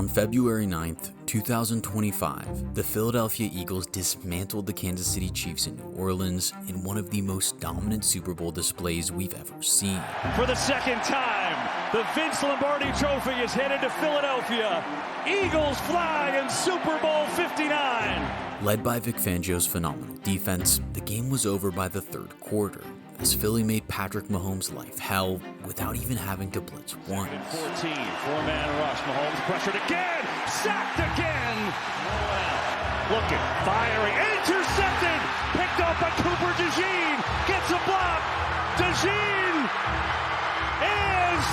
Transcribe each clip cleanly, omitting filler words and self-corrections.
On February 9th, 2025, the Philadelphia Eagles dismantled the Kansas City Chiefs in New Orleans in one of the most dominant Super Bowl displays we've ever seen. For the second time, the Vince Lombardi Trophy is headed to Philadelphia. Eagles fly in Super Bowl 59. Led by Vic Fangio's phenomenal defense, the game was over by the third quarter, as Philly made Patrick Mahomes' life hell without even having to blitz once. 14, four-man rush. Mahomes pressured again, sacked again. Looking, firing, intercepted, picked up by Cooper DeJean, gets a block. DeJean is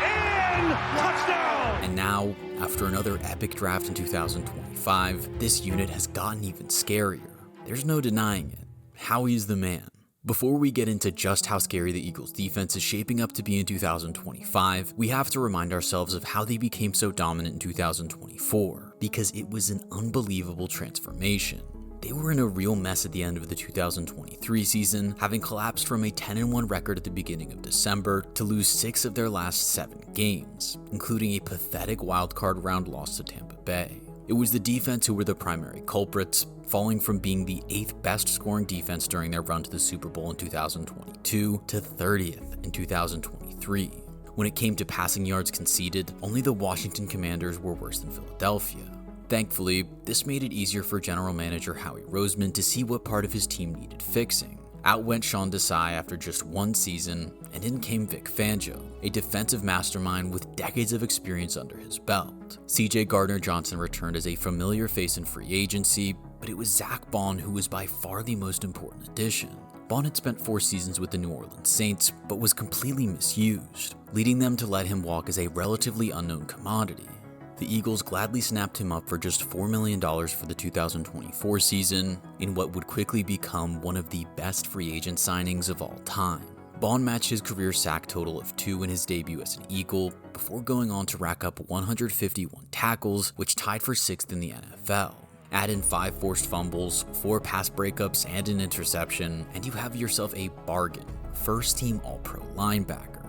in, touchdown. And now, after another epic draft in 2025, this unit has gotten even scarier. There's no denying it. Howie's the man. Before we get into just how scary the Eagles defense is shaping up to be in 2025, we have to remind ourselves of how they became so dominant in 2024, because it was an unbelievable transformation. They were in a real mess at the end of the 2023 season, having collapsed from a 10-1 record at the beginning of December to lose 6 of their last 7 games, including a pathetic wildcard round loss to Tampa Bay. It was the defense who were the primary culprits, falling from being the 8th best scoring defense during their run to the Super Bowl in 2022 to 30th in 2023. When it came to passing yards conceded, only the Washington Commanders were worse than Philadelphia. Thankfully, this made it easier for general manager Howie Roseman to see what part of his team needed fixing. Out went Sean Desai after just 1 season, and in came Vic Fangio, a defensive mastermind with decades of experience under his belt. CJ Gardner-Johnson returned as a familiar face in free agency, but it was Zach Bond who was by far the most important addition. Bond had spent 4 seasons with the New Orleans Saints, but was completely misused, leading them to let him walk as a relatively unknown commodity. The Eagles gladly snapped him up for just $4 million for the 2024 season, in what would quickly become one of the best free agent signings of all time. Bond matched his career sack total of 2 in his debut as an Eagle, before going on to rack up 151 tackles, which tied for 6th in the NFL. Add in 5 forced fumbles, 4 pass breakups, and an interception, and you have yourself a bargain, first-team All-Pro linebacker.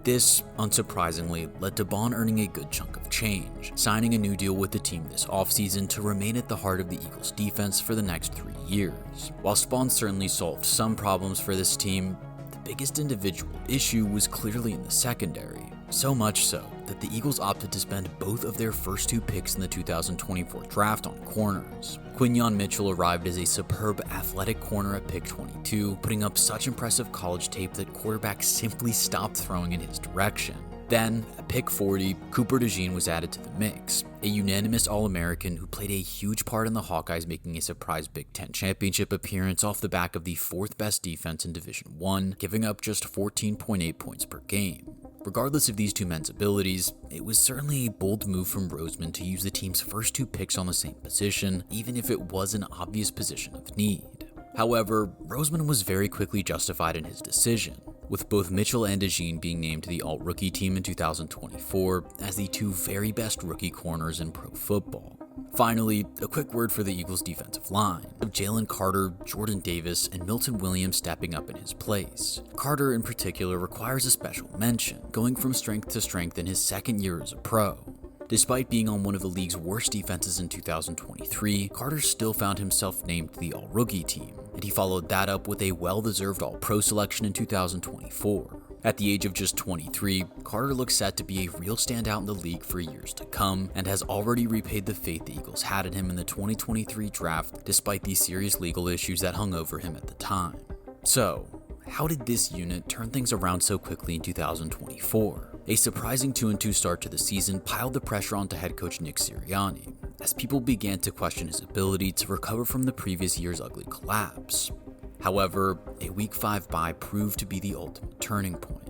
This, unsurprisingly, led to Bond earning a good chunk of change, signing a new deal with the team this offseason to remain at the heart of the Eagles' defense for the next 3 years. While Bond certainly solved some problems for this team, the biggest individual issue was clearly in the secondary. So much so that the Eagles opted to spend both of their first 2 picks in the 2024 draft on corners. Quinyon Mitchell arrived as a superb athletic corner at pick 22, putting up such impressive college tape that quarterbacks simply stopped throwing in his direction. Then, at pick 40, Cooper DeJean was added to the mix, a unanimous All-American who played a huge part in the Hawkeyes making a surprise Big Ten championship appearance off the back of the 4th best defense in Division I, giving up just 14.8 points per game. Regardless of these 2 men's abilities, it was certainly a bold move from Roseman to use the team's first 2 picks on the same position, even if it was an obvious position of need. However, Roseman was very quickly justified in his decision, with both Mitchell and DeJean being named to the All-Rookie team in 2024 as the 2 very best rookie corners in pro football. Finally, a quick word for the Eagles' defensive line, of Jalen Carter, Jordan Davis, and Milton Williams stepping up in his place. Carter in particular requires a special mention, going from strength to strength in his 2nd year as a pro. Despite being on one of the league's worst defenses in 2023, Carter still found himself named to the All-Rookie team, and he followed that up with a well-deserved All-Pro selection in 2024. At the age of just 23, Carter looks set to be a real standout in the league for years to come, and has already repaid the faith the Eagles had in him in the 2023 draft, despite the serious legal issues that hung over him at the time. So, how did this unit turn things around so quickly in 2024? A surprising 2-2 start to the season piled the pressure onto head coach Nick Sirianni, as people began to question his ability to recover from the previous year's ugly collapse. However, a Week 5 bye proved to be the ultimate turning point.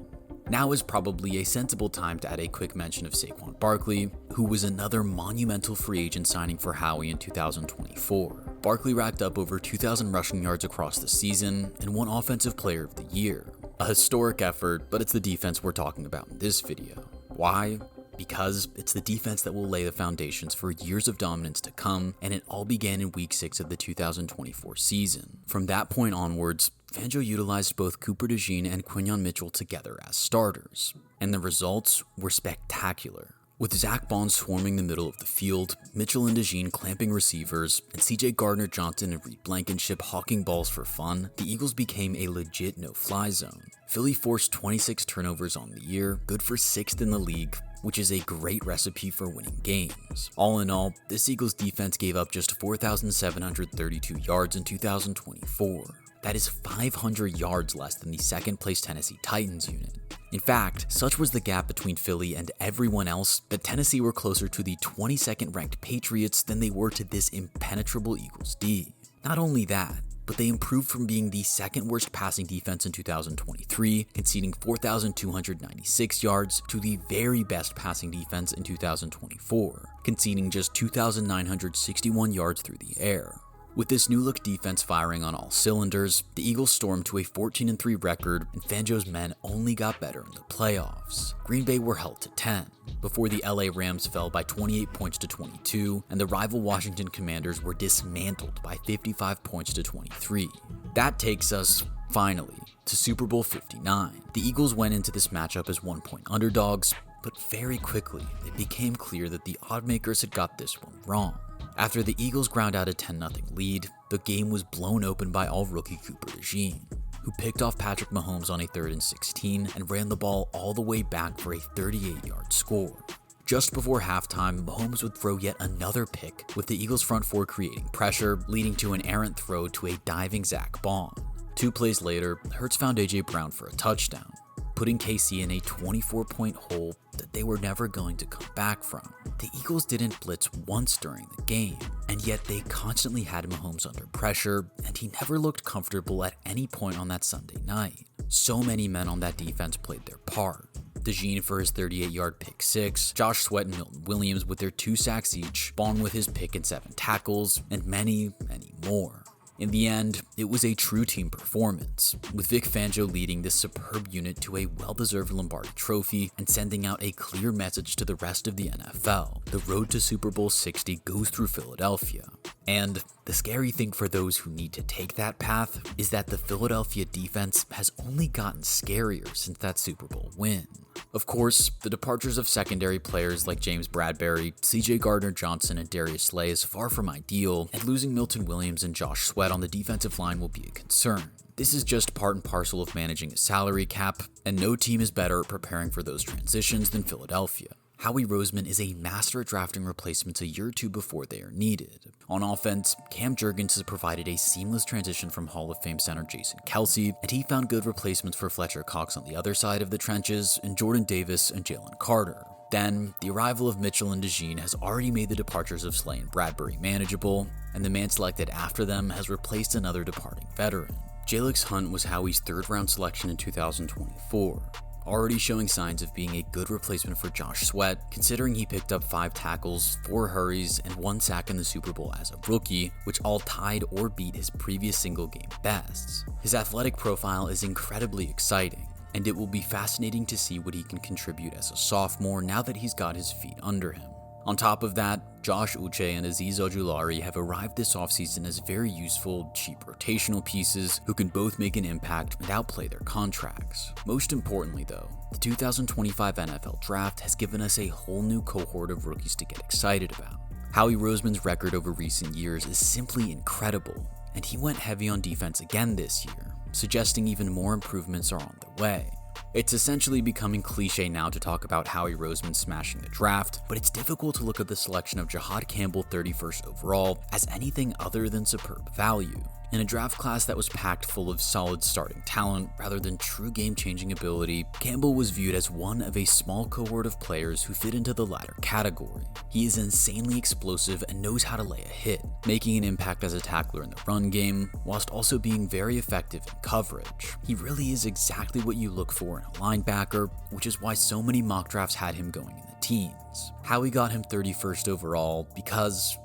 Now is probably a sensible time to add a quick mention of Saquon Barkley, who was another monumental free agent signing for Howie in 2024. Barkley racked up over 2,000 rushing yards across the season and won Offensive Player of the Year. A historic effort, but it's the defense we're talking about in this video. Why? Because it's the defense that will lay the foundations for years of dominance to come, and it all began in Week 6 of the 2024 season. From that point onwards, Fangio utilized both Cooper DeJean and Quinyon Mitchell together as starters, and the results were spectacular. With Zach Bond swarming the middle of the field, Mitchell and DeJean clamping receivers, and CJ Gardner-Johnson and Reed Blankenship hawking balls for fun, the Eagles became a legit no-fly zone. Philly forced 26 turnovers on the year, good for 6th in the league, which is a great recipe for winning games. All in all, this Eagles defense gave up just 4,732 yards in 2024. That is 500 yards less than the second-place Tennessee Titans unit. In fact, such was the gap between Philly and everyone else that Tennessee were closer to the 22nd ranked Patriots than they were to this impenetrable Eagles D. Not only that, but they improved from being the second worst passing defense in 2023, conceding 4,296 yards, to the very best passing defense in 2024, conceding just 2,961 yards through the air. With this new-look defense firing on all cylinders, the Eagles stormed to a 14-3 record, and Fangio's men only got better in the playoffs. Green Bay were held to 10, before the LA Rams fell by 28 points to 22, and the rival Washington Commanders were dismantled by 55 points to 23. That takes us, finally, to Super Bowl 59. The Eagles went into this matchup as 1-point underdogs, but very quickly, it became clear that the oddmakers had got this one wrong. After the Eagles ground out a 10-0 lead, the game was blown open by all-rookie Cooper DeJean, who picked off Patrick Mahomes on a 3rd and 16 and ran the ball all the way back for a 38-yard score. Just before halftime, Mahomes would throw yet another pick, with the Eagles' front four creating pressure, leading to an errant throw to a diving Zach Bond. 2 plays later, Hurts found A.J. Brown for a touchdown, putting KC in a 24-point hole that they were never going to come back from. The Eagles didn't blitz once during the game, and yet they constantly had Mahomes under pressure, and he never looked comfortable at any point on that Sunday night. So many men on that defense played their part. DeJean for his 38-yard pick 6, Josh Sweat and Milton Williams with their 2 sacks each, Bond with his pick and 7 tackles, and many, many more. In the end, it was a true team performance, with Vic Fangio leading this superb unit to a well-deserved Lombardi trophy and sending out a clear message to the rest of the NFL. The road to Super Bowl 60 goes through Philadelphia. And the scary thing for those who need to take that path is that the Philadelphia defense has only gotten scarier since that Super Bowl win. Of course, the departures of secondary players like James Bradberry, CJ Gardner-Johnson, and Darius Slay is far from ideal, and losing Milton Williams and Josh Sweat on the defensive line will be a concern. This is just part and parcel of managing a salary cap, and no team is better at preparing for those transitions than Philadelphia. Howie Roseman is a master at drafting replacements a year or two before they are needed. On offense, Cam Jurgens has provided a seamless transition from Hall of Fame center Jason Kelce, and he found good replacements for Fletcher Cox on the other side of the trenches in Jordan Davis and Jalen Carter. Then, the arrival of Mitchell and DeJean has already made the departures of Slay and Bradberry manageable, and the man selected after them has replaced another departing veteran. Jalix Hunt was Howie's 3rd-round selection in 2024. Already showing signs of being a good replacement for Josh Sweat, considering he picked up 5 tackles, 4 hurries, and 1 sack in the Super Bowl as a rookie, which all tied or beat his previous single-game bests. His athletic profile is incredibly exciting, and it will be fascinating to see what he can contribute as a sophomore now that he's got his feet under him. On top of that, Josh Uche and Azeez Ojulari have arrived this offseason as very useful, cheap rotational pieces who can both make an impact and outplay their contracts. Most importantly though, the 2025 NFL Draft has given us a whole new cohort of rookies to get excited about. Howie Roseman's record over recent years is simply incredible, and he went heavy on defense again this year, suggesting even more improvements are on the way. It's essentially becoming cliche now to talk about Howie Roseman smashing the draft, but it's difficult to look at the selection of Jahad Campbell 31st overall as anything other than superb value. In a draft class that was packed full of solid starting talent rather than true game-changing ability, Campbell was viewed as one of a small cohort of players who fit into the latter category. He is insanely explosive and knows how to lay a hit, making an impact as a tackler in the run game, whilst also being very effective in coverage. He really is exactly what you look for in a linebacker, which is why so many mock drafts had him going in the teens. Howie got him 31st overall because,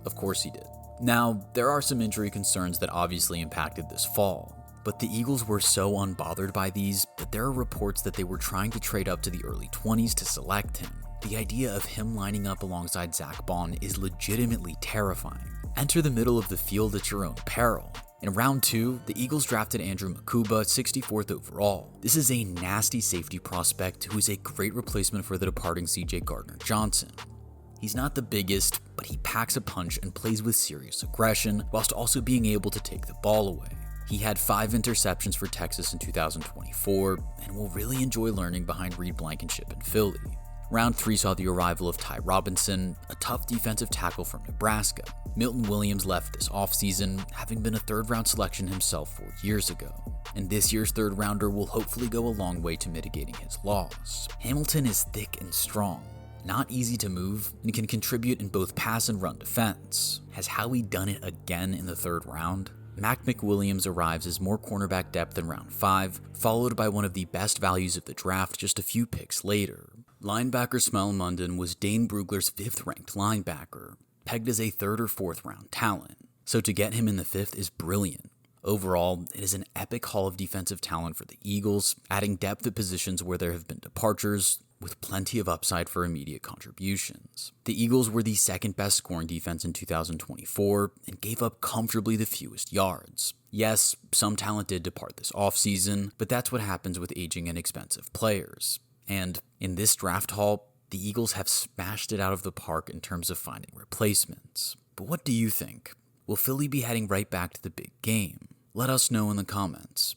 of course he did. Now, there are some injury concerns that obviously impacted this fall, but the Eagles were so unbothered by these that there are reports that they were trying to trade up to the early 20s to select him. The idea of him lining up alongside Zach Bond is legitimately terrifying. Enter the middle of the field at your own peril. In round 2, the Eagles drafted Andrew Makuba, 64th overall. This is a nasty safety prospect who is a great replacement for the departing CJ Gardner-Johnson. He's not the biggest, but he packs a punch and plays with serious aggression, whilst also being able to take the ball away. He had 5 interceptions for Texas in 2024, and will really enjoy learning behind Reed Blankenship in Philly. Round 3 saw the arrival of Ty Robinson, a tough defensive tackle from Nebraska. Milton Williams left this offseason, having been a 3rd-round selection himself 4 years ago. And this year's 3rd-rounder will hopefully go a long way to mitigating his loss. Hamilton is thick and strong, not easy to move, and can contribute in both pass and run defense. Has Howie done it again in the 3rd round? Mac McWilliams arrives as more cornerback depth in round 5, followed by one of the best values of the draft just a few picks later. Linebacker Smell Munden was Dane Brugler's 5th-ranked linebacker, pegged as a 3rd or 4th round talent. So to get him in the 5th is brilliant. Overall, it is an epic haul of defensive talent for the Eagles, adding depth at positions where there have been departures, with plenty of upside for immediate contributions. The Eagles were the 2nd best scoring defense in 2024 and gave up comfortably the fewest yards. Yes, some talent did depart this offseason, but that's what happens with aging and expensive players. And in this draft haul, the Eagles have smashed it out of the park in terms of finding replacements. But what do you think? Will Philly be heading right back to the big game? Let us know in the comments.